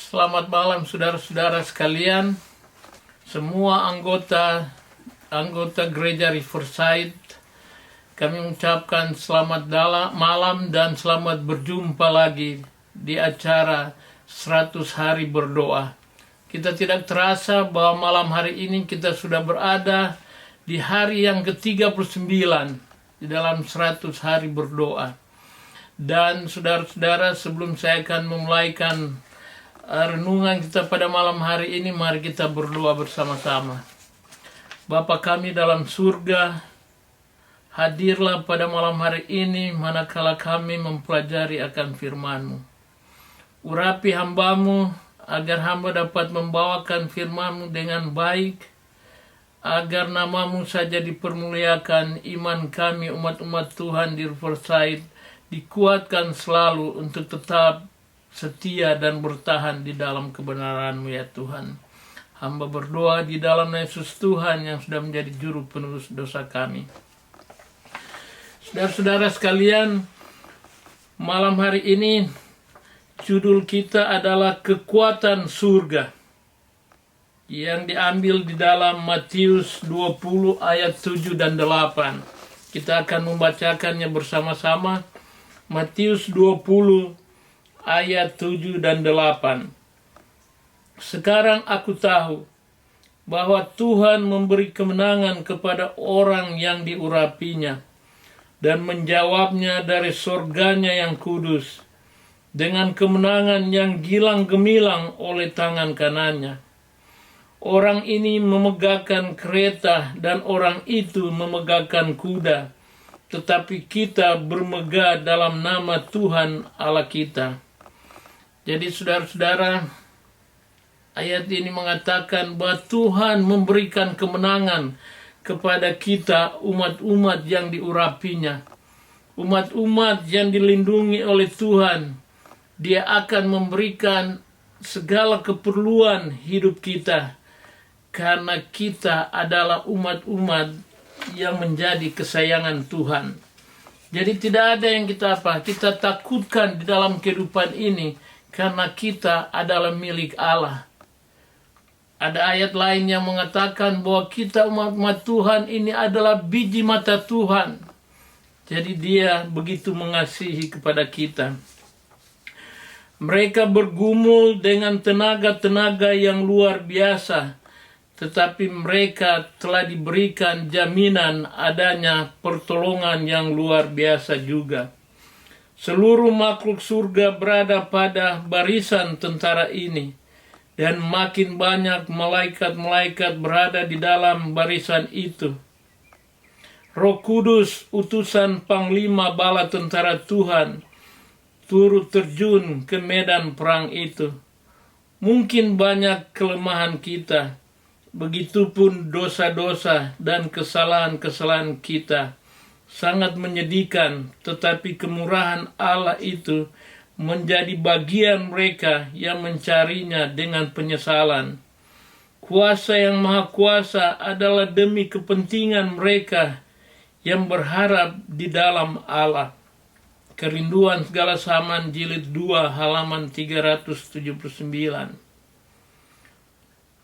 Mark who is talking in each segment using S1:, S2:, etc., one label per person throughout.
S1: Selamat malam saudara-saudara sekalian, semua anggota gereja Riverside. Kami mengucapkan selamat malam dan selamat berjumpa lagi di acara 100 hari berdoa. Kita tidak terasa bahwa malam hari ini kita sudah berada di hari yang ke-39 di dalam 100 hari berdoa. Dan saudara-saudara, sebelum saya akan memulaikan renungan kita pada malam hari ini, mari kita berdoa bersama-sama. Bapa kami dalam surga, hadirlah pada malam hari ini manakala kami mempelajari akan firman-Mu. Urapi hamba-Mu agar hamba dapat membawakan firman-Mu dengan baik, agar nama-Mu saja dipermuliakan. Iman kami umat-umat Tuhan di Riverside dikuatkan selalu untuk tetap setia dan bertahan di dalam kebenaran-Mu ya Tuhan. Hamba berdoa di dalam Yesus Tuhan yang sudah menjadi juru penebus dosa kami. Saudara-saudara sekalian, malam hari ini judul kita adalah kekuatan surga, yang diambil di dalam Matius 20 ayat 7 dan 8. Kita akan membacakannya bersama-sama. Matius 20 ayat 7 dan 8. Sekarang aku tahu bahwa Tuhan memberi kemenangan kepada orang yang diurapinya dan menjawabnya dari surganya yang kudus dengan kemenangan yang gilang gemilang oleh tangan kanannya. Orang ini memegahkan kereta dan orang itu memegahkan kuda, tetapi kita bermegah dalam nama Tuhan Allah kita. Jadi saudara-saudara, ayat ini mengatakan bahwa Tuhan memberikan kemenangan kepada kita, umat-umat yang diurapinya. Umat-umat yang dilindungi oleh Tuhan. Dia akan memberikan segala keperluan hidup kita, karena kita adalah umat-umat yang menjadi kesayangan Tuhan. Jadi tidak ada yang kita takutkan di dalam kehidupan ini, karena kita adalah milik Allah. Ada ayat lain yang mengatakan bahwa kita umat Tuhan ini adalah biji mata Tuhan. Jadi Dia begitu mengasihi kepada kita. Mereka bergumul dengan tenaga-tenaga yang luar biasa, tetapi mereka telah diberikan jaminan adanya pertolongan yang luar biasa juga. Seluruh makhluk surga berada pada barisan tentara ini, dan makin banyak malaikat-malaikat berada di dalam barisan itu. Roh Kudus, utusan panglima bala tentara Tuhan, turut terjun ke medan perang itu. Mungkin banyak kelemahan kita, begitupun dosa-dosa dan kesalahan-kesalahan kita. Sangat menyedihkan, tetapi kemurahan Allah itu menjadi bagian mereka yang mencarinya dengan penyesalan. Kuasa yang maha kuasa adalah demi kepentingan mereka yang berharap di dalam Allah. Kerinduan segala zaman jilid 2 halaman 379.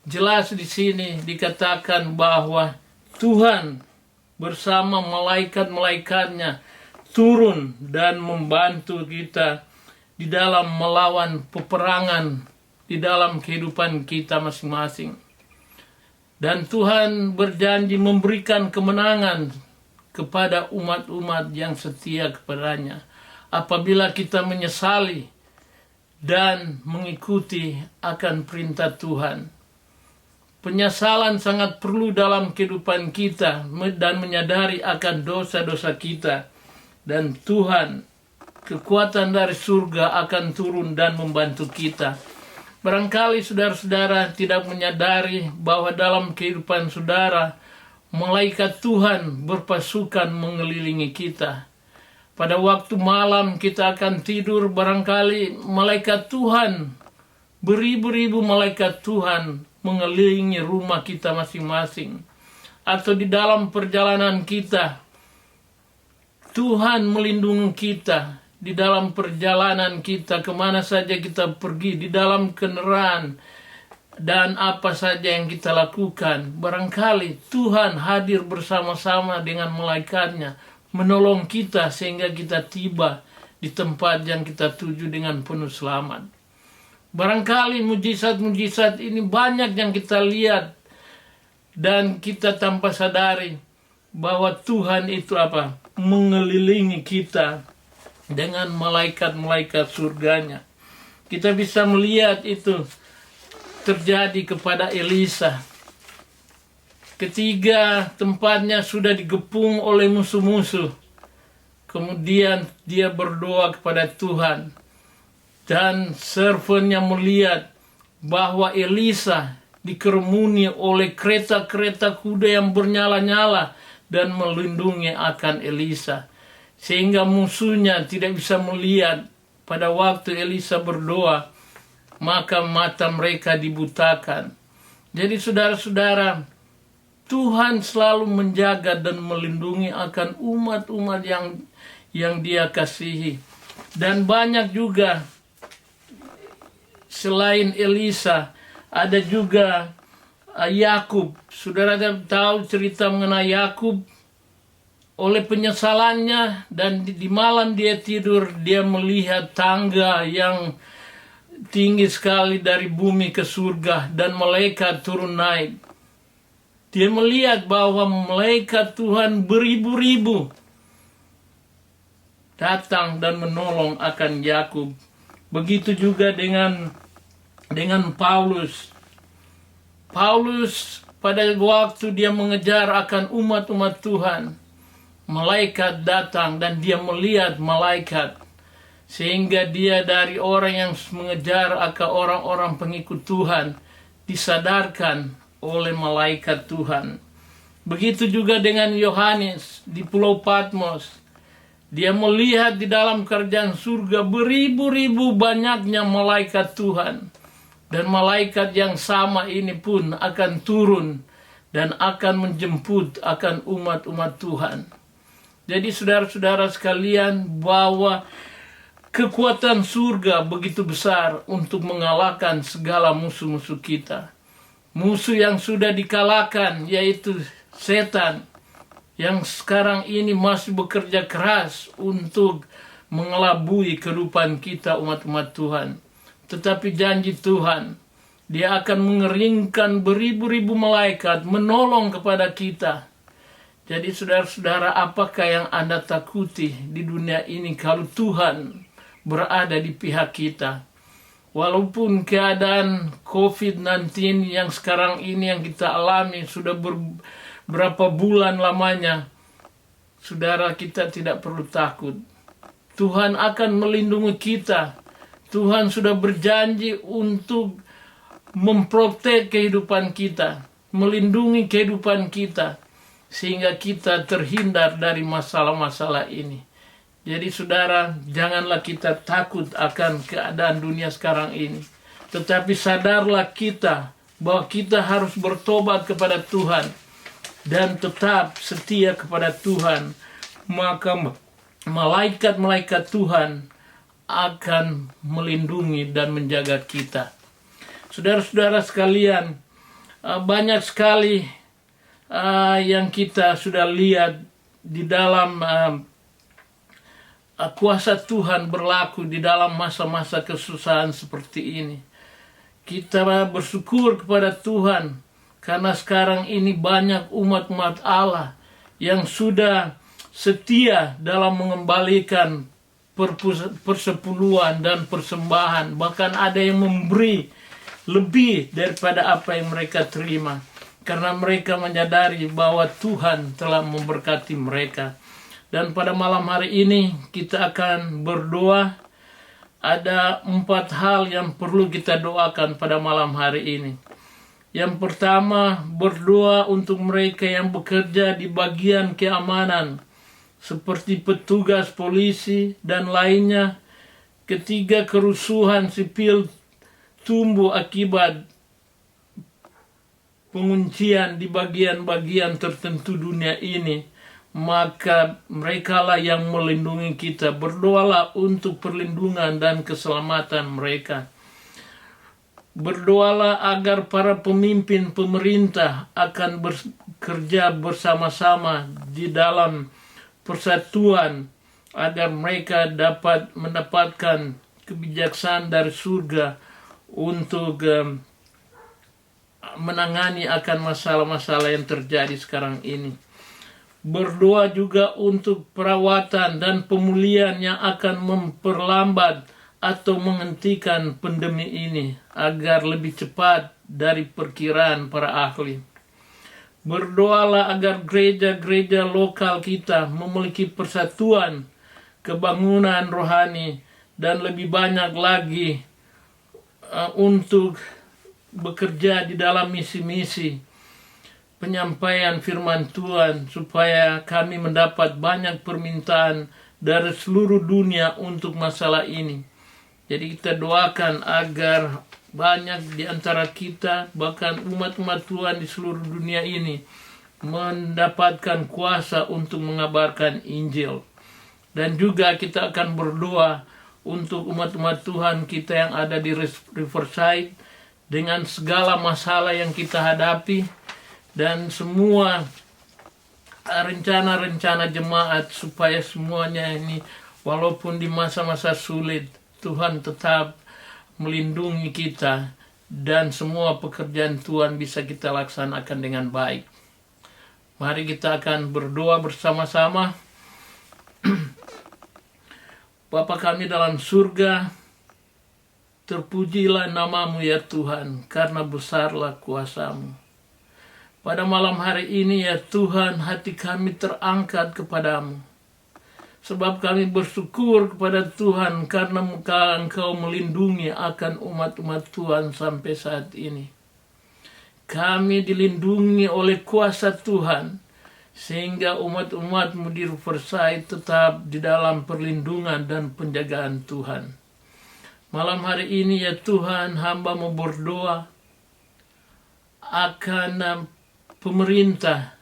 S1: Jelas di sini dikatakan bahwa Tuhan bersama malaikat-malaikatnya turun dan membantu kita di dalam melawan peperangan di dalam kehidupan kita masing-masing. Dan Tuhan berjanji memberikan kemenangan kepada umat-umat yang setia kepadanya apabila kita menyesali dan mengikuti akan perintah Tuhan. Penyesalan sangat perlu dalam kehidupan kita dan menyadari akan dosa-dosa kita. Dan Tuhan, kekuatan dari surga akan turun dan membantu kita. Barangkali saudara-saudara tidak menyadari bahwa dalam kehidupan saudara, malaikat Tuhan berpasukan mengelilingi kita. Pada waktu malam kita akan tidur, barangkali malaikat Tuhan, beribu-ribu malaikat Tuhan mengelilingi rumah kita masing-masing. Atau di dalam perjalanan kita, Tuhan melindungi kita di dalam perjalanan kita, kemana saja kita pergi, di dalam kendaraan, dan apa saja yang kita lakukan. Barangkali Tuhan hadir bersama-sama dengan malaikatnya, menolong kita sehingga kita tiba di tempat yang kita tuju dengan penuh selamat. Barangkali mujizat-mujizat ini banyak yang kita lihat, dan kita tanpa sadari bahwa Tuhan itu mengelilingi kita dengan malaikat-malaikat surganya. Kita bisa melihat itu terjadi kepada Elisa. Ketika tempatnya sudah digepung oleh musuh-musuh, kemudian dia berdoa kepada Tuhan, dan servantnya melihat bahwa Elisa dikerumuni oleh kereta-kereta kuda yang bernyala-nyala dan melindungi akan Elisa, sehingga musuhnya tidak bisa melihat. Pada waktu Elisa berdoa, maka mata mereka dibutakan. Jadi saudara-saudara, Tuhan selalu menjaga dan melindungi akan umat-umat yang Dia kasihi. Dan banyak juga selain Elisa, ada juga Yakub. Saudara tahu cerita mengenai Yakub. Oleh penyesalannya, dan di malam dia tidur, dia melihat tangga yang tinggi sekali dari bumi ke surga, dan malaikat turun naik. Dia melihat bahwa malaikat Tuhan beribu-ribu datang dan menolong akan Yakub. Begitu juga dengan Paulus. Paulus pada waktu dia mengejar akan umat-umat Tuhan, malaikat datang dan dia melihat malaikat, sehingga dia dari orang yang mengejar akan orang-orang pengikut Tuhan disadarkan oleh malaikat Tuhan. Begitu juga dengan Yohanes di Pulau Patmos. Dia melihat di dalam kerajaan surga beribu-ribu banyaknya malaikat Tuhan. Dan malaikat yang sama ini pun akan turun dan akan menjemput akan umat-umat Tuhan. Jadi saudara-saudara sekalian, bahwa kekuatan surga begitu besar untuk mengalahkan segala musuh-musuh kita. Musuh yang sudah dikalahkan, yaitu setan, yang sekarang ini masih bekerja keras untuk mengelabui kehidupan kita umat-umat Tuhan. Tetapi janji Tuhan, Dia akan mengeringkan beribu-ribu malaikat menolong kepada kita. Jadi saudara-saudara, apakah yang Anda takuti di dunia ini kalau Tuhan berada di pihak kita? Walaupun keadaan COVID-19 yang sekarang ini yang kita alami sudah berapa bulan lamanya, saudara, kita tidak perlu takut. Tuhan akan melindungi kita. Tuhan sudah berjanji untuk memprotek kehidupan kita, melindungi kehidupan kita, sehingga kita terhindar dari masalah-masalah ini. Jadi saudara, janganlah kita takut akan keadaan dunia sekarang ini. Tetapi sadarlah kita bahwa kita harus bertobat kepada Tuhan dan tetap setia kepada Tuhan. Maka malaikat-malaikat Tuhan akan melindungi dan menjaga kita. Saudara-saudara sekalian, banyak sekali yang kita sudah lihat di dalam kuasa Tuhan berlaku di dalam masa-masa kesusahan seperti ini. Kita bersyukur kepada Tuhan karena sekarang ini banyak umat-umat Allah yang sudah setia dalam mengembalikan persepuluhan dan persembahan. Bahkan ada yang memberi lebih daripada apa yang mereka terima, karena mereka menyadari bahwa Tuhan telah memberkati mereka. Dan pada malam hari ini kita akan berdoa. Ada 4 hal yang perlu kita doakan pada malam hari ini. Yang pertama, berdoa untuk mereka yang bekerja di bagian keamanan, seperti petugas polisi dan lainnya. Ketiga, kerusuhan sipil tumbuh akibat penguncian di bagian-bagian tertentu dunia ini. maka merekalah yang melindungi kita. Berdoalah untuk perlindungan dan keselamatan mereka. Berdoalah agar para pemimpin pemerintah akan bekerja bersama-sama di dalam persatuan, agar mereka dapat mendapatkan kebijaksanaan dari surga untuk menangani akan masalah-masalah yang terjadi sekarang ini. Berdoa juga untuk perawatan dan pemulihan yang akan memperlambat atau menghentikan pandemi ini agar lebih cepat dari perkiraan para ahli. Berdoalah agar gereja-gereja lokal kita memiliki persatuan, kebangunan rohani, dan lebih banyak lagi untuk bekerja di dalam misi-misi penyampaian firman Tuhan, supaya kami mendapat banyak permintaan dari seluruh dunia untuk masalah ini. Jadi kita doakan agar banyak di antara kita, bahkan umat-umat Tuhan di seluruh dunia ini, mendapatkan kuasa untuk mengabarkan Injil. Dan juga kita akan berdoa untuk umat-umat Tuhan kita yang ada di Riverside, dengan segala masalah yang kita hadapi, dan semua rencana-rencana jemaat, supaya semuanya ini walaupun di masa-masa sulit, Tuhan tetap melindungi kita dan semua pekerjaan Tuhan bisa kita laksanakan dengan baik. Mari kita akan berdoa bersama-sama. Bapa kami dalam surga, terpujilah namamu ya Tuhan, karena besarlah kuasamu. Pada malam hari ini ya Tuhan, hati kami terangkat kepadamu. Sebab kami bersyukur kepada Tuhan karena Engkau melindungi akan umat-umat Tuhan sampai saat ini. Kami dilindungi oleh kuasa Tuhan, sehingga umat-umat-Mu di Riverside tetap di dalam perlindungan dan penjagaan Tuhan. Malam hari ini ya Tuhan, hamba mau berdoa akan pemerintah,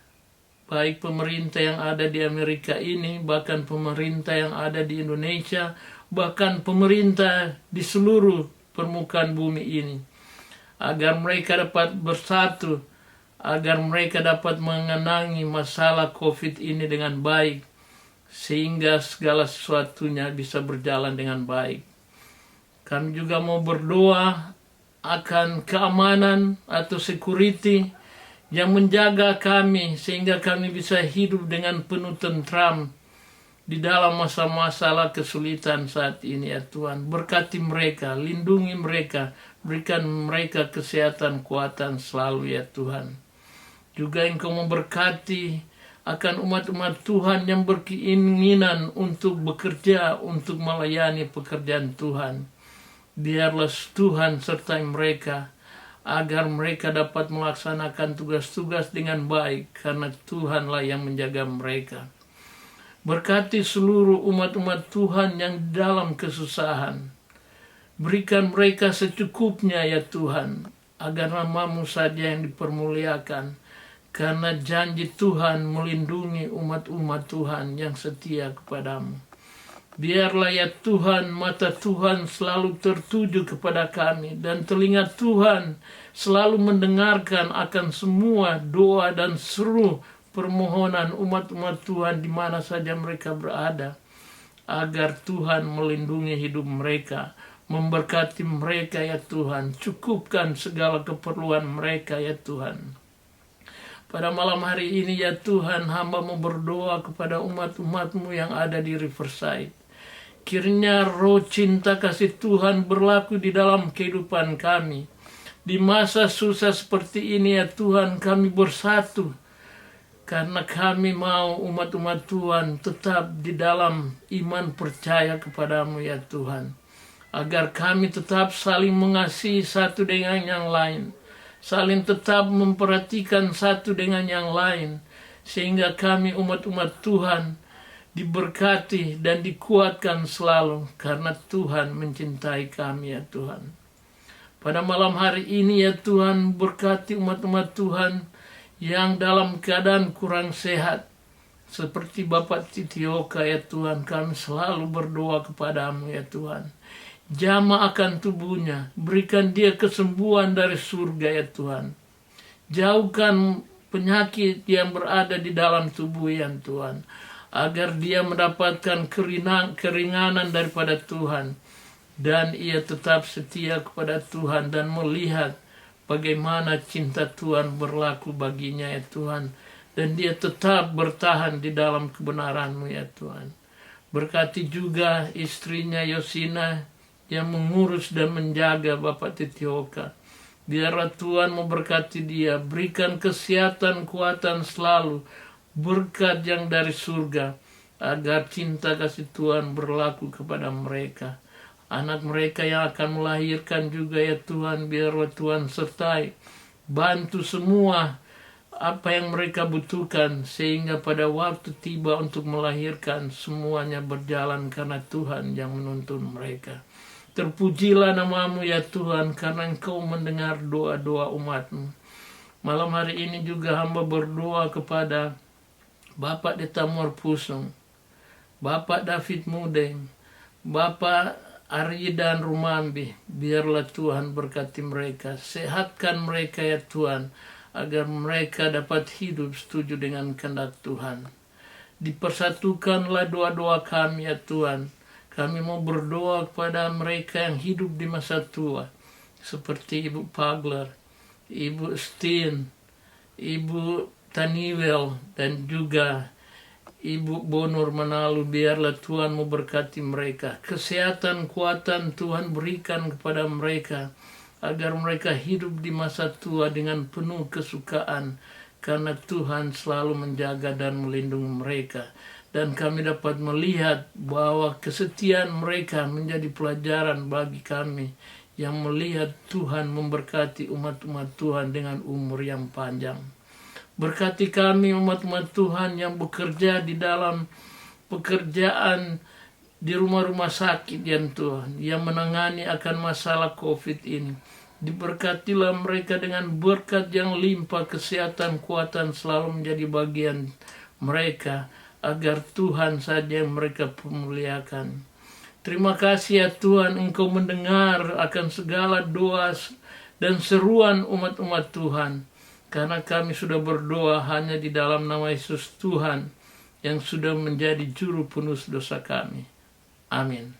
S1: baik pemerintah yang ada di Amerika ini, bahkan pemerintah yang ada di Indonesia, bahkan pemerintah di seluruh permukaan bumi ini, agar mereka dapat bersatu, agar mereka dapat mengenangi masalah COVID ini dengan baik, sehingga segala sesuatunya bisa berjalan dengan baik. Kami juga mau berdoa akan keamanan atau security yang menjaga kami, sehingga kami bisa hidup dengan penuh tentram di dalam masa-masalah kesulitan saat ini ya Tuhan. Berkati mereka, lindungi mereka, berikan mereka kesehatan, kuatan selalu ya Tuhan. Juga Engkau memberkati akan umat-umat Tuhan yang berkeinginan untuk bekerja, untuk melayani pekerjaan Tuhan. Biarlah Tuhan sertai mereka, agar mereka dapat melaksanakan tugas-tugas dengan baik, karena Tuhanlah yang menjaga mereka. Berkati seluruh umat-umat Tuhan yang dalam kesusahan. Berikan mereka secukupnya ya Tuhan, agar nama-Mu saja yang dipermuliakan, karena janji Tuhan melindungi umat-umat Tuhan yang setia kepadamu. Biarlah ya Tuhan, mata Tuhan selalu tertuju kepada kami, dan telinga Tuhan selalu mendengarkan akan semua doa dan seru permohonan umat-umat Tuhan di mana saja mereka berada, agar Tuhan melindungi hidup mereka, memberkati mereka ya Tuhan, cukupkan segala keperluan mereka ya Tuhan. Pada malam hari ini ya Tuhan, hamba mau berdoa kepada umat-umat-Mu yang ada di Riverside. Kiranya roh cinta kasih Tuhan berlaku di dalam kehidupan kami. Di masa susah seperti ini ya Tuhan, kami bersatu, karena kami mau umat-umat Tuhan tetap di dalam iman percaya kepadamu ya Tuhan. Agar kami tetap saling mengasihi satu dengan yang lain, saling tetap memperhatikan satu dengan yang lain, sehingga kami umat-umat Tuhan diberkati dan dikuatkan selalu, karena Tuhan mencintai kami ya Tuhan. Pada malam hari ini ya Tuhan, berkati umat-umat Tuhan yang dalam keadaan kurang sehat. Seperti Bapak Titioka ya Tuhan, kami selalu berdoa kepadamu ya Tuhan. Jamah akan tubuhnya, berikan dia kesembuhan dari surga ya Tuhan. Jauhkan penyakit yang berada di dalam tubuh ya Tuhan, agar dia mendapatkan keringanan daripada Tuhan, dan ia tetap setia kepada Tuhan dan melihat bagaimana cinta Tuhan berlaku baginya ya Tuhan, dan dia tetap bertahan di dalam kebenaran-Mu ya Tuhan. Berkati juga istrinya Yosina yang mengurus dan menjaga Bapak Titioka. Biarlah Tuhan memberkati dia, berikan kesehatan, kuatan selalu, berkat yang dari surga, agar cinta kasih Tuhan berlaku kepada mereka. Anak mereka yang akan melahirkan juga ya Tuhan, biarlah Tuhan sertai, bantu semua apa yang mereka butuhkan, sehingga pada waktu tiba untuk melahirkan, semuanya berjalan karena Tuhan yang menuntun mereka. Terpujilah nama-Mu ya Tuhan, karena Engkau mendengar doa-doa umat-Mu. Malam hari ini juga hamba berdoa kepada Bapak Deta Pusung, Bapak David Mudeng, Bapak Aridan Rumambi. Biarlah Tuhan berkati mereka, sehatkan mereka ya Tuhan, agar mereka dapat hidup setuju dengan kehendak Tuhan. Dipersatukanlah doa-doa kami ya Tuhan. Kami mau berdoa kepada mereka yang hidup di masa tua, seperti Ibu Pagler, Ibu Stin, Ibu Taniwel, dan juga Ibu Bonur Manalu. Biarlah Tuhan memberkati mereka. Kesehatan, kuatan Tuhan berikan kepada mereka, agar mereka hidup di masa tua dengan penuh kesukaan, karena Tuhan selalu menjaga dan melindungi mereka. Dan kami dapat melihat bahwa kesetiaan mereka menjadi pelajaran bagi kami, yang melihat Tuhan memberkati umat-umat Tuhan dengan umur yang panjang. Berkati kami umat-umat Tuhan yang bekerja di dalam pekerjaan di rumah-rumah sakit ya Tuhan, yang menangani akan masalah COVID ini. Diberkatilah mereka dengan berkat yang limpah, kesehatan, kuatan selalu menjadi bagian mereka, agar Tuhan saja yang mereka pemuliakan. Terima kasih ya Tuhan, Engkau mendengar akan segala doa dan seruan umat-umat Tuhan, karena kami sudah berdoa hanya di dalam nama Yesus Tuhan, yang sudah menjadi juru penebus dosa kami. Amin.